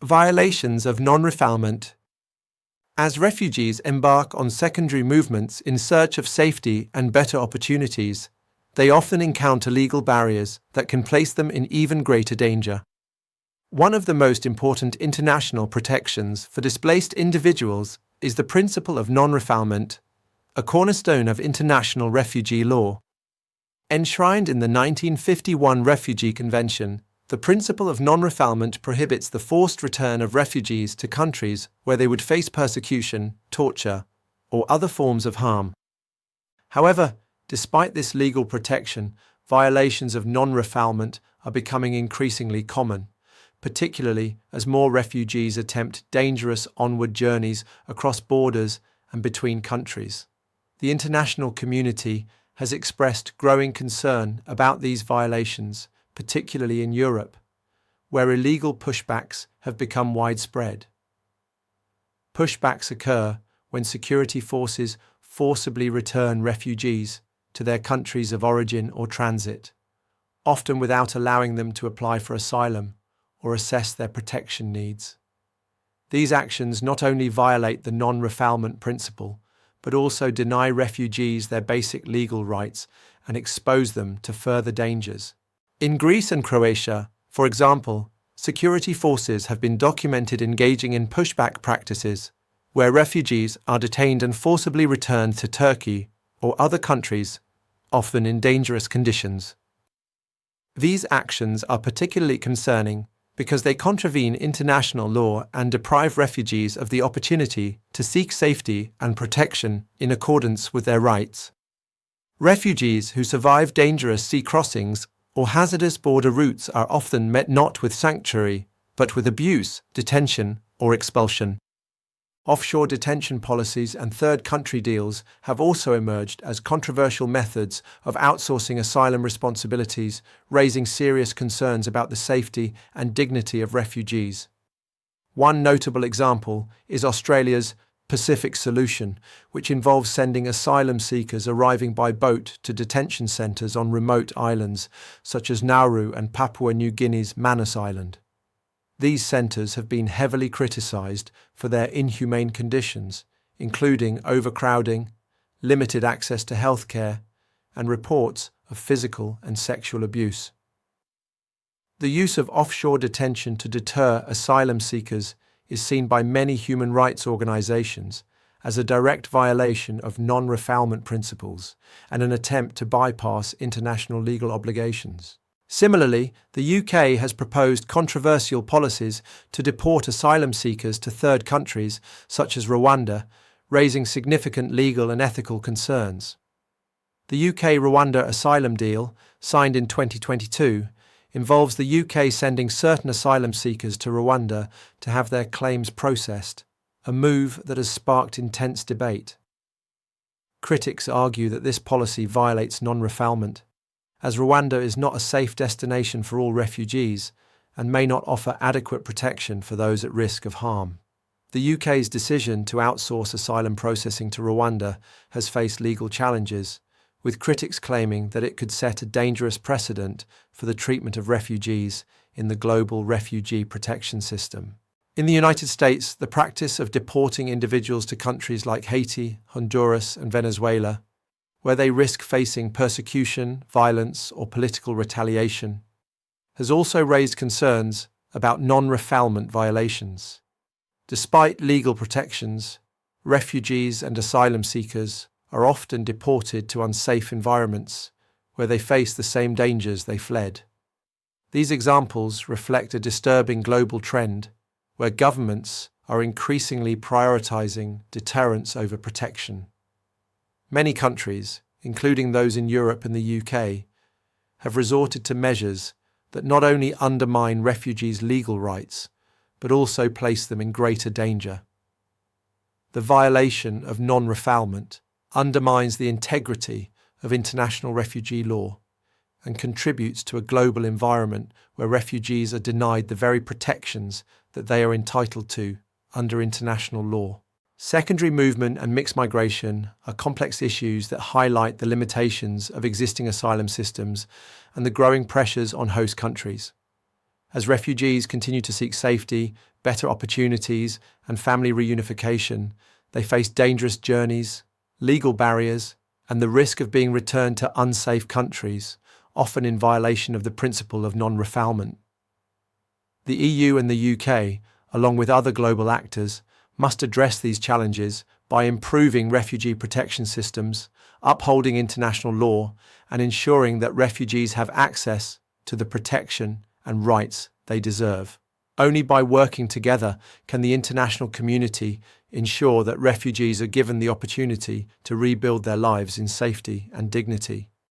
Violations of non-refoulement. As refugees embark on secondary movements in search of safety and better opportunities, they often encounter legal barriers that can place them in even greater danger. One of the most important international protections for displaced individuals is the principle of non-refoulement, a cornerstone of international refugee law. Enshrined in the 1951 Refugee Convention, the principle of non-refoulement prohibits the forced return of refugees to countries where they would face persecution, torture, or other forms of harm. However, despite this legal protection, violations of non-refoulement are becoming increasingly common, particularly as more refugees attempt dangerous onward journeys across borders and between countries. The international community has expressed growing concern about these violations, particularly in Europe, where illegal pushbacks have become widespread. Pushbacks occur when security forces forcibly return refugees to their countries of origin or transit, often without allowing them to apply for asylum or assess their protection needs. These actions not only violate the non-refoulement principle, but also deny refugees their basic legal rights and expose them to further dangers. In Greece and Croatia, for example, security forces have been documented engaging in pushback practices, where refugees are detained and forcibly returned to Turkey or other countries, often in dangerous conditions. These actions are particularly concerning because they contravene international law and deprive refugees of the opportunity to seek safety and protection in accordance with their rights. Refugees who survive dangerous sea crossings or hazardous border routes are often met not with sanctuary, but with abuse, detention, or expulsion. Offshore detention policies and third country deals have also emerged as controversial methods of outsourcing asylum responsibilities, raising serious concerns about the safety and dignity of refugees. One notable example is Australia's Pacific Solution, which involves sending asylum seekers arriving by boat to detention centres on remote islands, such as Nauru and Papua New Guinea's Manus Island. These centres have been heavily criticised for their inhumane conditions, including overcrowding, limited access to healthcare, and reports of physical and sexual abuse. The use of offshore detention to deter asylum seekers is seen by many human rights organisations as a direct violation of non-refoulement principles and an attempt to bypass international legal obligations. Similarly, the UK has proposed controversial policies to deport asylum seekers to third countries, such as Rwanda, raising significant legal and ethical concerns. The UK-Rwanda asylum deal, signed in 2022, involves the UK sending certain asylum seekers to Rwanda to have their claims processed, a move that has sparked intense debate. Critics argue that this policy violates non-refoulement, as Rwanda is not a safe destination for all refugees and may not offer adequate protection for those at risk of harm. The UK's decision to outsource asylum processing to Rwanda has faced legal challenges, with critics claiming that it could set a dangerous precedent for the treatment of refugees in the global refugee protection system. In the United States, the practice of deporting individuals to countries like Haiti, Honduras, and Venezuela, where they risk facing persecution, violence, or political retaliation, has also raised concerns about non-refoulement violations. Despite legal protections, refugees and asylum seekers are often deported to unsafe environments where they face the same dangers they fled. These examples reflect a disturbing global trend where governments are increasingly prioritizing deterrence over protection. Many countries, including those in Europe and the UK, have resorted to measures that not only undermine refugees' legal rights, but also place them in greater danger. The violation of non-refoulement undermines the integrity of international refugee law and contributes to a global environment where refugees are denied the very protections that they are entitled to under international law. Secondary movement and mixed migration are complex issues that highlight the limitations of existing asylum systems and the growing pressures on host countries. As refugees continue to seek safety, better opportunities, and family reunification, they face dangerous journeys, legal barriers, and the risk of being returned to unsafe countries, often in violation of the principle of non-refoulement. The EU and the UK, along with other global actors, must address these challenges by improving refugee protection systems, upholding international law, and ensuring that refugees have access to the protection and rights they deserve. Only by working together can the international community ensure that refugees are given the opportunity to rebuild their lives in safety and dignity.